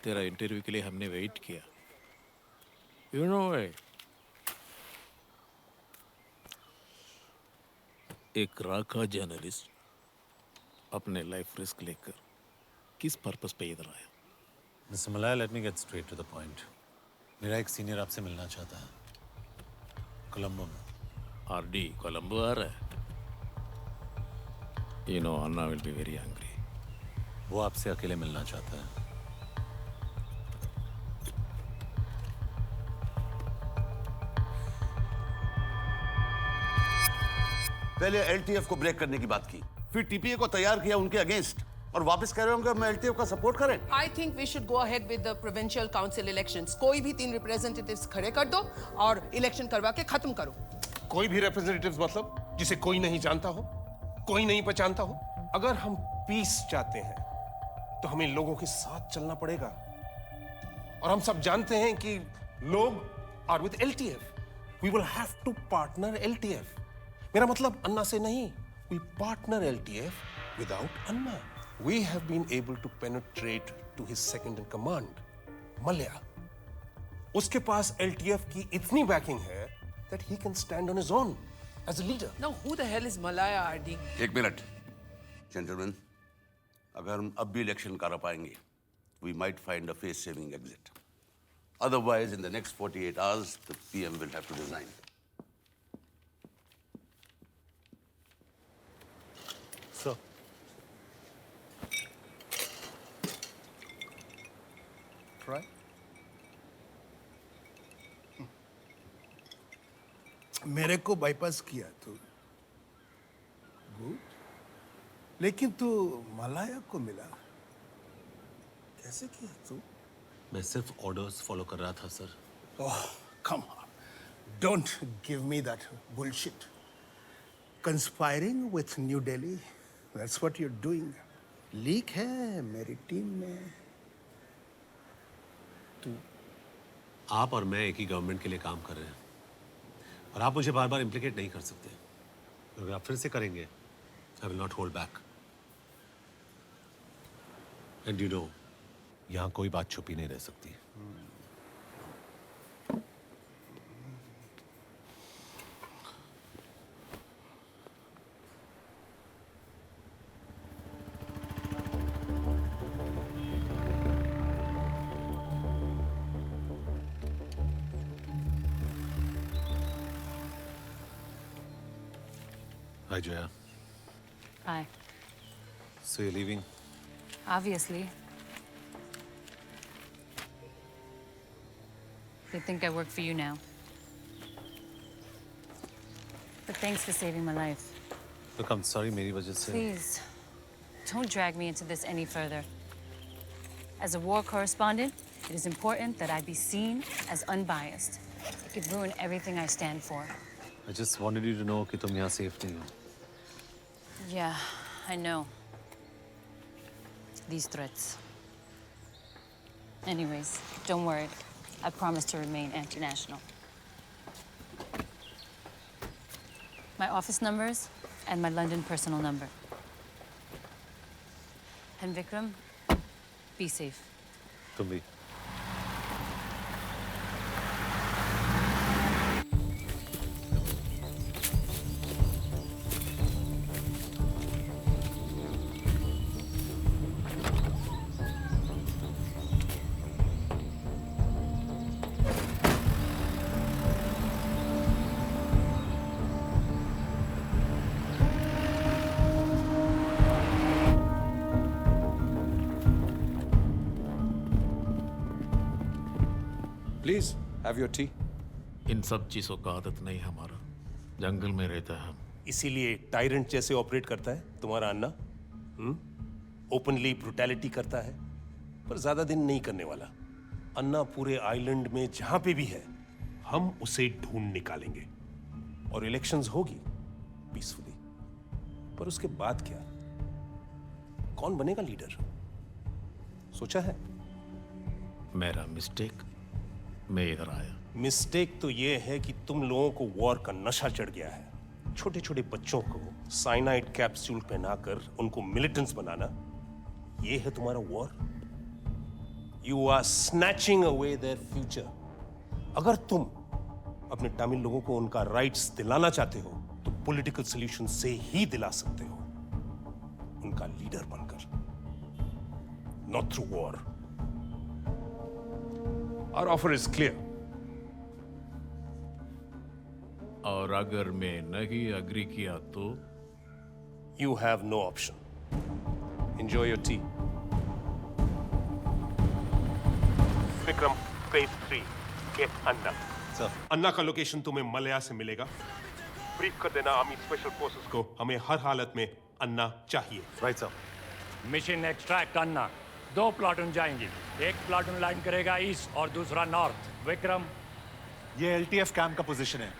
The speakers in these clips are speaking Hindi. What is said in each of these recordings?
तेरा इंटरव्यू के लिए हमने वेट किया। यू नो एक राका जर्नलिस्ट अपने लाइफ रिस्क लेकर किस पर्पस पे इधर आया? Mister Malaya, let me get straight to the point. मेरा एक सीनियर आपसे मिलना चाहता है, कोलंबो में। आरडी कोलंबो आ रहा है। You know Anna will be very angry. वो आपसे अकेले मिलना चाहता है। पहले एलटीएफ को ब्रेक करने की बात की, फिर टीपीए को तैयार किया उनके अगेंस्ट, और वापस कह रहे होंगे हम एलटीएफ का सपोर्ट करें। I think we should go ahead with the provincial council elections. कोई भी 3 representatives खड़े कर दो और इलेक्शन करवा के खत्म करो। कोई भी रिप्रेजेंटेटिव्स मतलब जिसे कोई नहीं जानता हो, कोई नहीं पहचानता हो। अगर हम पीस चाहते हैं तो हमें लोगों के साथ चलना पड़ेगा, और हम सब जानते हैं कि लोग are with LTF. We will have to partner LTF. मेरा मतलब अन्ना से नहीं, we partner LTF without Anna. We have been able to penetrate to his second in command, Mallya. उसके पास एलटीएफ की इतनी बैकिंग है that he can stand on his own as a leader. Now who the hell is Malaya RD? एक मिनट, जेंटलमैन, अगर हम अब भी इलेक्शन करा पाएंगे, we might find a face-saving exit. Otherwise, in the next 48 hours, the PM will have to resign. Sir. Try. मेरे को बाईपास किया तू, गुड, लेकिन तू मलाया को मिला, कैसे किया तू? मैं सिर्फ ऑर्डर्स फॉलो कर रहा था sir. Oh, come on, don't give me that bullshit. Conspiring with new Delhi, that's what you are doing. Leak है मेरी टीम में। तू आप और मैं एक ही गवर्नमेंट के लिए काम कर रहे हैं, और आप मुझे बार बार इम्प्लीकेट नहीं कर सकते। अगर आप फिर से करेंगे, I will not hold back. And you know, यहाँ कोई बात छुपी नहीं रह सकती। Hi, Jaya. Hi. So you're leaving? Obviously. They think I work for you now. But thanks for saving my life. Look, I'm sorry मेरी वजह से। Please, don't drag me into this any further. As a war correspondent, it is important that I be seen as unbiased. It could ruin everything I stand for. I just wanted you to know कि तुम यहाँ safe नहीं हो। Yeah, I know. These threats. Anyways, don't worry. I promise to remain anti-national. My office numbers and my London personal number. And Vikram, be safe. तुम भी। Please have your tea. इन सब चीजों का आदत नहीं हमारा, जंगल में रहता है हम। इसीलिए टायरेंट जैसे ऑपरेट करता है तुम्हारा अन्ना। ओपनली ब्रुटैलिटी करता है, पर ज्यादा दिन नहीं करने वाला। अन्ना पूरे आइलैंड में जहां पे भी है, हम उसे ढूंढ निकालेंगे, और इलेक्शंस होगी पीसफुली। पर उसके बाद क्या? कौन बनेगा लीडर? सोचा है? मेरा मिस्टेक, मैं इधर आया। मिस्टेक तो ये है कि तुम लोगों को वॉर का नशा चढ़ गया है। छोटे छोटे बच्चों को साइनाइड कैप्सूल पहनाकर उनको मिलिटेंट्स बनाना, ये है तुम्हारा war. You are snatching away their future. अगर तुम अपने तमिल लोगों को उनका राइट्स दिलाना चाहते हो तो पॉलिटिकल सॉल्यूशन से ही दिला सकते हो, उनका लीडर बनकर, not through war. Our offer is clear. और अगर मैं नहीं अग्री किया तो? You have no option. Enjoy your tea. Vikram, phase 3, get Anna. Sir, Anna का लोकेशन तुम्हें मलया से मिलेगा. ब्रीफ कर देना आर्मी स्पेशल फोर्सेस को, हमें हर हालत में अन्ना चाहिए. Right sir. मिशन एक्सट्रैक्ट अन्ना. 2 प्लाटून जाएंगी. एक प्लाटून लाइन करेगा ईस्ट और दूसरा नॉर्थ. विक्रम, ये LTF कैंप का पोजीशन है,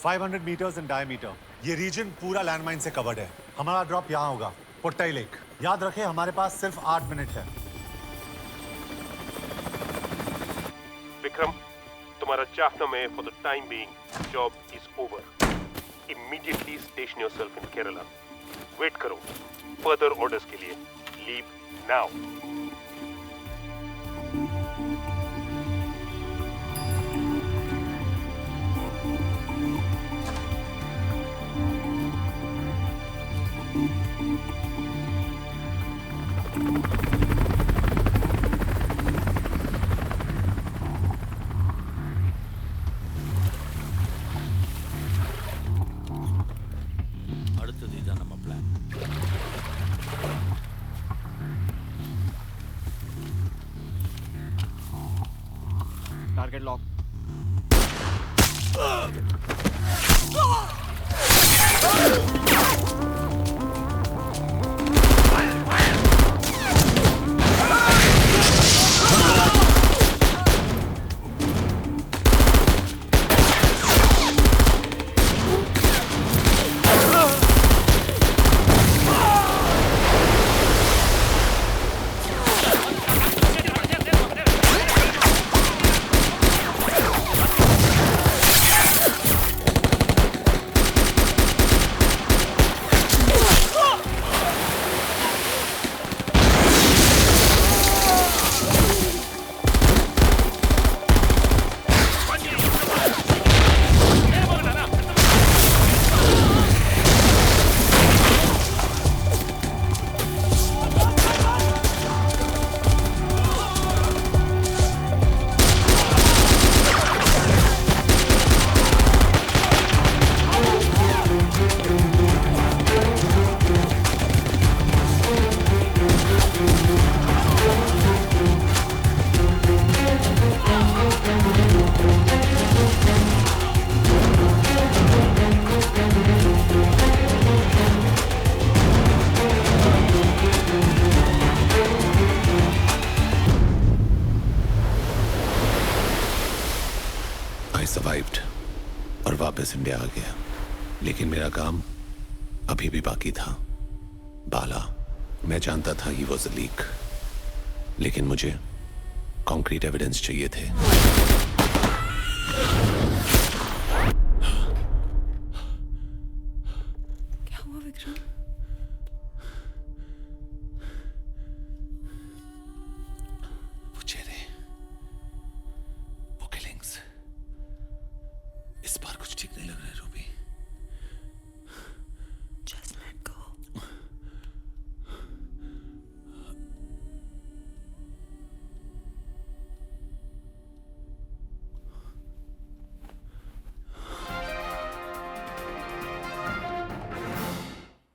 500 मीटर्स इन डायमीटर. ये रीजन पूरा लैंडमाइन से कवर्ड है. हमारा ड्रॉप यहाँ होगा, पुट्टाई लेक. याद रखें, हमारे पास सिर्फ 8 मिनट है. विक्रम, तुम्हारा चाहनामे for the time being job is over. Immediately station yourself in Kerala. Wait करो. Further orders के लिए leave now. அடுத்தது இதான் நம்ம பிளான். Target lock. सर्वाइव्ड और वापस इंडिया आ गया. लेकिन मेरा काम अभी भी बाकी था. बाला, मैं जानता था ही वाज अ लीक, लेकिन मुझे कॉन्क्रीट एविडेंस चाहिए थे. क्या हुआ विक्रम? वो चेहरे, वो किलिंग्स, इस बार कुछ ठीक नहीं लग रहा है रूबी. Just let go.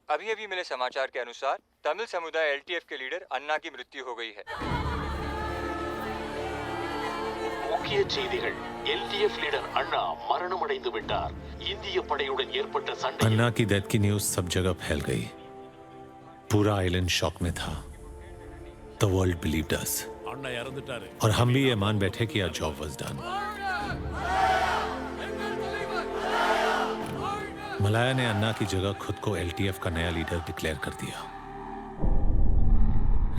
अभी अभी मिले समाचार के अनुसार तमिल समुदाय LTF के लीडर अन्ना की मृत्यु हो गई है. முக்கிய செய்திகள். LTF லீடர் அண்ணா மரணமடைந்து விட்டார். இந்திய படையுடன் ஏற்பட்ட சண்டை. अन्ना की डेथ की न्यूज सब जगह फैल गई. पूरा आइलैंड शॉक में था. The world believed us. அண்ணா இறந்துட்டாரு. और हम भी ये मान बैठे कि our job was done. Malaya ने अन्ना की जगह खुद को LTF का नया लीडर डिक्लेयर कर दिया.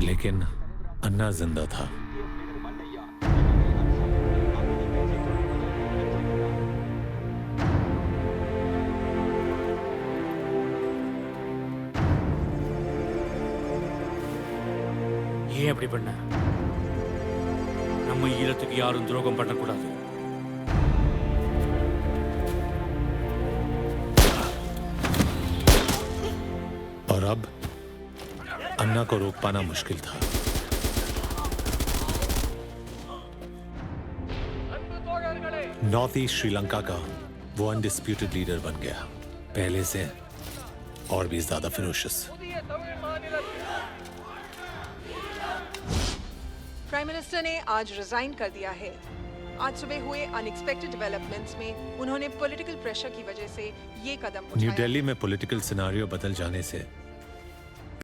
लेकिन अन्ना जिंदा था. ஏன் அப்படி பண்ண? நம்ம ஈழத்துக்கு யாரும் துரோகம் பண்ணக்கூடாது. और अब अन्ना को रोक पाना मुश्किल था. नॉर्थ ईस्ट श्रीलंका का वो अनडिस्प्यूटेड लीडर बन गया, पहले से और भी ज्यादा फिरोशियस. प्राइम मिनिस्टर ने आज रिजाइन कर दिया है. आज सुबह हुए अनएक्सपेक्टेड डेवलपमेंट्स में उन्होंने पॉलिटिकल प्रेशर की वजह से ये कदम उठाया. न्यू दिल्ली में पॉलिटिकल सिनेरियो बदल जाने से